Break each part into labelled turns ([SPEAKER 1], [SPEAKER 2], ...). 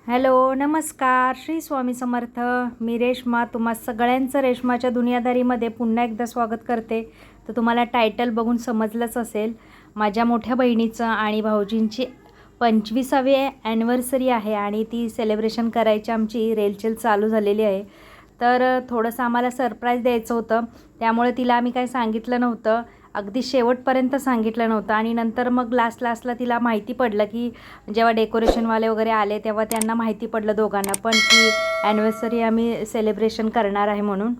[SPEAKER 1] Hello नमस्कार श्री स्वामी समर्थ. मी रेश्मा तुम्हा सगळ्यांचं रेश्माच्या दुनियादारीमध्ये पुन्हा एकदा स्वागत करते. तर तुम्हाला टायटल बघून समजलंच असेल, माझ्या मोठ्या बहिणीचं आणि भाऊजींची 25वी ॲनिव्हर्सरी आहे आणि ती सेलिब्रेशन करायची आमची रेलचेल चालू झालेली आहे. तर थोडंसं आम्हाला सरप्राईज द्यायचं होतं, त्यामुळे तिला आम्ही काही सांगितलं नव्हतं, अगदी शेवटपर्यंत सांगितलं नव्हतं. आणि नंतर मग लास्टला तिला माहिती पडलं की जेव्हा डेकोरेशनवाले वगैरे आले तेव्हा त्यांना माहिती पडलं दोघांना पण की ॲनिव्हर्सरी आम्ही सेलिब्रेशन करणार आहे म्हणून.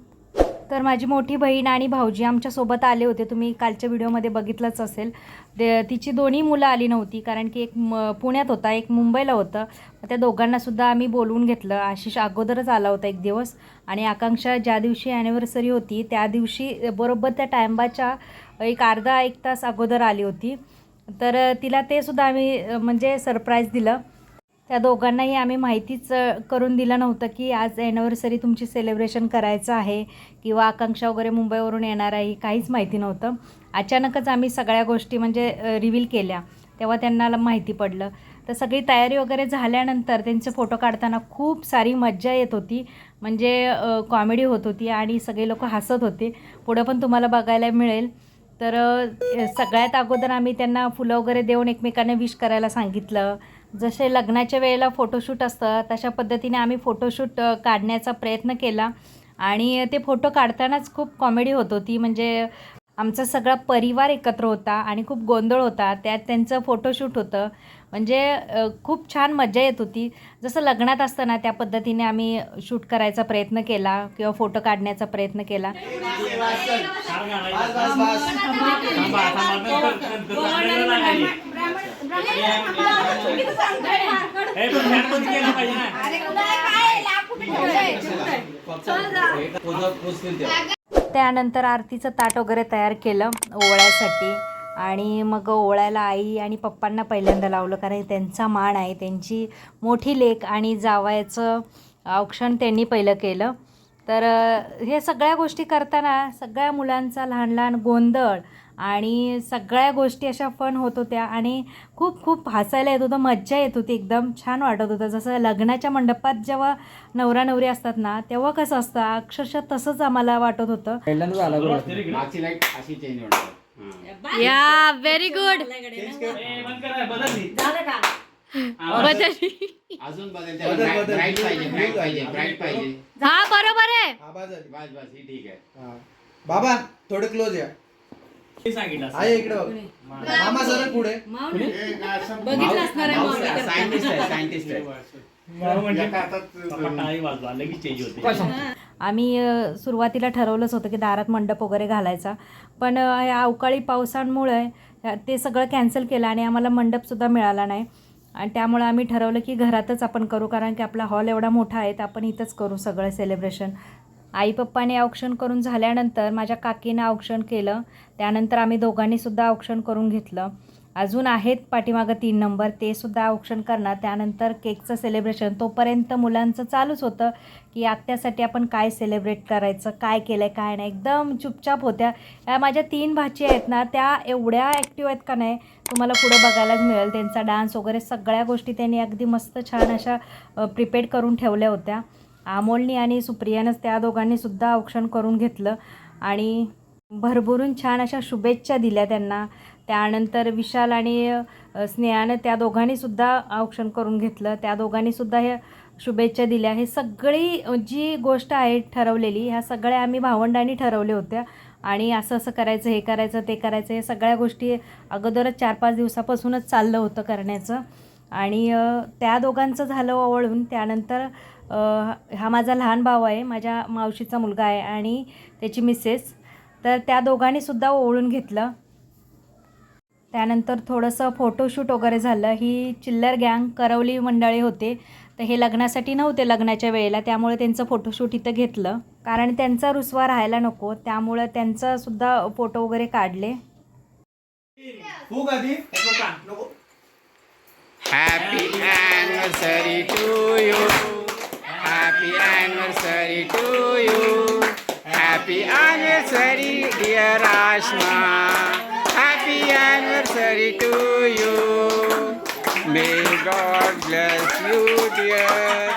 [SPEAKER 1] तर माझी मोठी बहीण आणि भाऊजी आमच्यासोबत आले होते, तुम्ही कालच्या व्हिडिओमध्ये बघितलंच असेल. तिची दोन्ही मुलं आली नव्हती, कारण की एक पुण्यात होता, एक मुंबईला होतं. त्या दोघांनासुद्धा आम्ही बोलवून घेतलं. आशिष अगोदरच आला होता एक दिवस, आणि आकांक्षा ज्या दिवशी ॲनिव्हर्सरी होती त्या दिवशी बरोबर त्या टायमाच्या एक अर्धा एक तास अगोदर आली होती. तर तिला ते सुद्धा आम्ही म्हणजे सरप्राईज दिलं. त्या दोघांनाही आम्ही माहितीच करून दिलं नव्हतं की आज ॲनिव्हर्सरी तुमची सेलिब्रेशन करायचं आहे किंवा आकांक्षा वगैरे मुंबईवरून येणार आहे, काहीच माहिती नव्हतं. अचानकच आम्ही सगळ्या गोष्टी म्हणजे रिव्हील केल्या, तेव्हा त्यांना माहिती पडलं. तर सगळी तयारी वगैरे झाल्यानंतर त्यांचे फोटो काढताना खूप सारी मज्जा येत होती, म्हणजे कॉमेडी होत होती आणि सगळे लोक हसत होते. पुढं पण तुम्हाला बघायला मिळेल. तर सगळ्यात अगोदर आम्ही त्यांना फुलं वगैरे देऊन एकमेकांना विश करायला सांगितलं. जसे लग्नाच्या वेळेला फोटोशूट असतं तशा पद्धतीने आम्ही फोटोशूट काढण्याचा प्रयत्न केला. आणि ते फोटो काढतानाच खूप कॉमेडी होत होती, म्हणजे आमचा सगळा परिवार एकत्र होता आणि खूप गोंधळ होता. त्यात त्यांचं फोटोशूट होतं, म्हणजे खूप छान मजा येत होती. जसं लग्नात असतं ना त्या पद्धतीने आम्ही शूट करायचा प्रयत्न केला किंवा फोटो काढण्याचा प्रयत्न केला. त्यानंतर आरतीचं ताट वगैरे तयार केलं ओवळ्यासाठी, आणि मग ओवळ्याला आई आणि पप्पांना पहिल्यांदा लावलं, कारण त्यांचा मान आहे, त्यांची मोठी लेक आणि जावयाचं औक्षण त्यांनी पहिलं केलं. तर हे सगळ्या गोष्टी करताना सगळ्या मुलांचा लहान लहान गोंधळ आणि सगळ्या गोष्टी अशा फन होत होत्या आणि खूप खूप हसायला येत होतं, मज्जा येत होती, एकदम छान वाटत होतं. जसं लग्नाच्या मंडपात जेव्हा नवरा नवरी असतात ना तेव्हा कसं असतं अक्षरशः तसंच आम्हाला वाटत होतं. या व्हेरी गुड. हा बरोबर आहे.
[SPEAKER 2] बाबा थोडं क्लोज या. आहे इकडे बघ. मामा जरा पुढे.
[SPEAKER 1] बघितलं असणार आहे.
[SPEAKER 2] सायंटिस्ट आहे.
[SPEAKER 1] आम्ही सुरुवातीला ठरवलंच होतं की दारात मंडप वगैरे घालायचा, पण या अवकाळी पावसांमुळे ते सगळं कॅन्सल केलं आणि आम्हाला मंडपसुद्धा मिळाला नाही. आणि त्यामुळे आम्ही ठरवलं की घरातच आपण करू, कारण की आपला हॉल एवढा मोठा आहे तर आपण इथंच करू सगळं सेलिब्रेशन. आई पप्पाने औक्षण करून झाल्यानंतर माझ्या काकीनं औक्षण केलं, त्यानंतर आम्ही दोघांनीसुद्धा औक्षण करून घेतलं. अजून आहेत पाठीमागं 3 नंबर, ते सुद्धा औक्षण करणार. त्यानंतर केकचं सेलिब्रेशन, तोपर्यंत मुलांचं चालूच होतं की आत्यासाठी आपण काय सेलिब्रेट करायचं, काय केलं आहे काय नाही. एकदम चुपचाप होत्या. या माझ्या 3 भाची आहेत ना, त्या एवढ्या ॲक्टिव्ह आहेत का नाही, तुम्हाला पुढं बघायलाच मिळेल. त्यांचा डान्स वगैरे सगळ्या गोष्टी त्यांनी अगदी मस्त छान अशा प्रिपेअर करून ठेवल्या होत्या. अमोलनी आणि सुप्रियानंच त्या दोघांनीसुद्धा औक्षण करून घेतलं आणि भरभरून छान अशा शुभेच्छा दिल्या त्यांना. त्यानंतर विशाल आणि स्नेहानं त्या दोघांनीसुद्धा औक्षण करून घेतलं, त्या दोघांनीसुद्धा हे शुभेच्छा दिल्या. हे सगळी जी गोष्ट आहे ठरवलेली, ह्या सगळ्या आम्ही भावंडांनी ठरवल्या होत्या. आणि असं असं करायचं, हे करायचं, ते करायचं, हे सगळ्या गोष्टी अगोदरच 4-5 दिवसापासूनच चाललं होतं करण्याचं. आणि त्या दोघांचं झालं ओवाळून. त्यानंतर हा माझा लहान भाऊ आहे, माझ्या मावशीचा मुलगा आहे आणि त्याची मिसेस, तर त्या दोघांनीसुद्धा ओवाळून घेतलं. त्यानंतर थोडंसं फोटोशूट वगैरे झालं. ही चिल्लर गँग करवली मंडळी होते, तर हे लग्नासाठी नव्हते लग्नाच्या वेळेला, त्यामुळे त्यांचं फोटोशूट इथं घेतलं, कारण त्यांचा रुसवा राहायला नको, त्यामुळं त्यांचासुद्धा फोटो वगैरे काढले.
[SPEAKER 3] Happy anniversary to you. Happy anniversary to you. Happy anniversary dear Ashma. Happy anniversary to you. May God bless you, dear.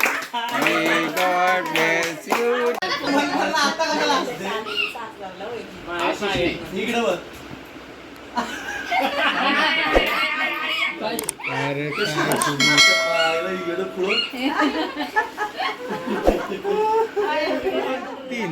[SPEAKER 3] May God bless you.
[SPEAKER 2] आता कशाला हसते? इकडे बघ.
[SPEAKER 3] अरे
[SPEAKER 2] पायाला इकडे पुढं. तीन.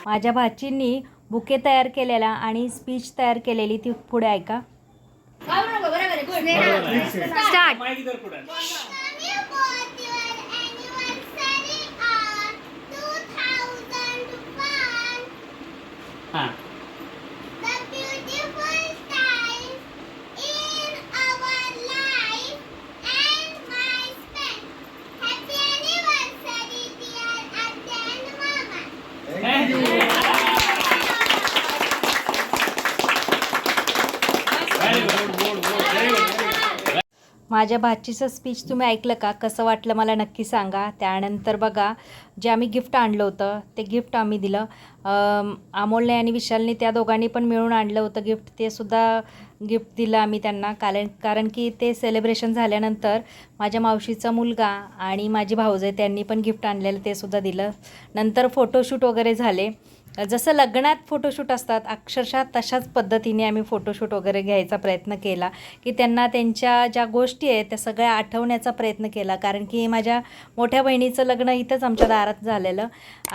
[SPEAKER 1] माझ्या भाचींनी बुके तयार केलेला आणि स्पीच तयार केलेली ती पुढे ऐका. स्टार्ट. माझ्या भाचीचं स्पीच तुम्ही ऐकलं का? कसं वाटलं मला नक्की सांगा. त्यानंतर बघा, जे आम्ही गिफ्ट आणलं होतं ते गिफ्ट आम्ही दिलं. अमोलने आणि विशालने त्या दोघांनी पण मिळून आणलं होतं गिफ्ट. ते सुद्धा गिफ्ट दिलं आम्ही त्यांना. कारण की ते सेलिब्रेशन झाल्यानंतर माझ्या मावशीचा मुलगा आणि माझी भाऊजाई त्यांनी पण गिफ्ट आणलेलं ते सुद्धा दिलं. नंतर फोटोशूट वगैरे झाले. जसं लग्नात फोटोशूट असतात अक्षरशः तशाच पद्धतीने आम्ही फोटोशूट वगैरे घ्यायचा प्रयत्न केला, की त्यांना त्यांच्या ज्या गोष्टी आहेत त्या सगळ्या आठवण्याचा प्रयत्न केला. कारण की माझ्या मोठ्या बहिणीचं लग्न इथंच आमच्या दारात झालेलं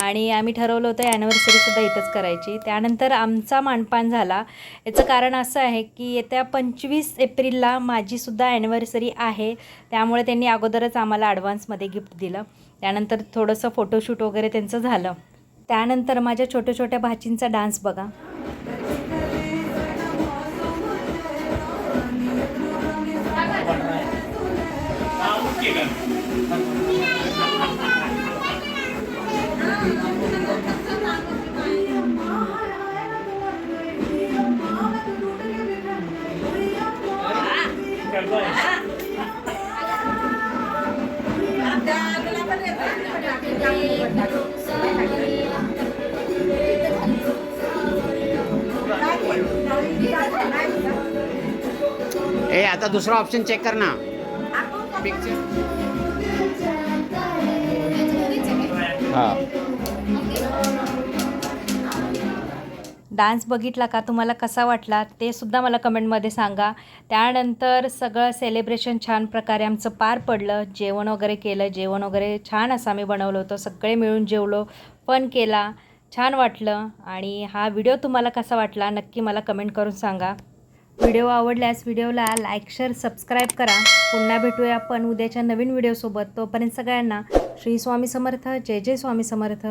[SPEAKER 1] आणि आम्ही ठरवलं होतं ॲनिव्हर्सरीसुद्धा इथंच करायची. त्यानंतर आमचा मानपान झाला. याचं कारण असं आहे की येत्या 25 एप्रिलला माझीसुद्धा ॲनिव्हर्सरी आहे. त्यामुळे त्यांनी अगोदरच आम्हाला ॲडव्हान्समध्ये गिफ्ट दिलं. त्यानंतर थोडंसं फोटोशूट वगैरे त्यांचं झालं. त्यानंतर माझ्या छोट्या छोट्या भाचींचा डान्स बघा.
[SPEAKER 3] ए आता दुसरा ऑप्शन चेक कर ना. पिक्चर. हां.
[SPEAKER 1] डान्स बघितला का? तुम्हाला कसा वाटला ते सुद्धा मला कमेंटमध्ये सांगा. त्यानंतर सगळं सेलिब्रेशन छान प्रकारे आमचं पार पडलं. जेवण वगैरे केलं. जेवण वगैरे छान असं आम्ही बनवलं होतं. सगळे मिळून जेवलो, फन केला, छान वाटलं. आणि हा व्हिडिओ तुम्हाला कसा वाटला नक्की मला कमेंट करून सांगा. व्हिडिओ आवडल्यास व्हिडिओला लाईक, शेअर, सबस्क्राईब करा. पुन्हा भेटूया आपण उद्याच्या नवीन व्हिडिओसोबत. तोपर्यंत सगळ्यांना श्री स्वामी समर्थ. जय जय स्वामी समर्थ.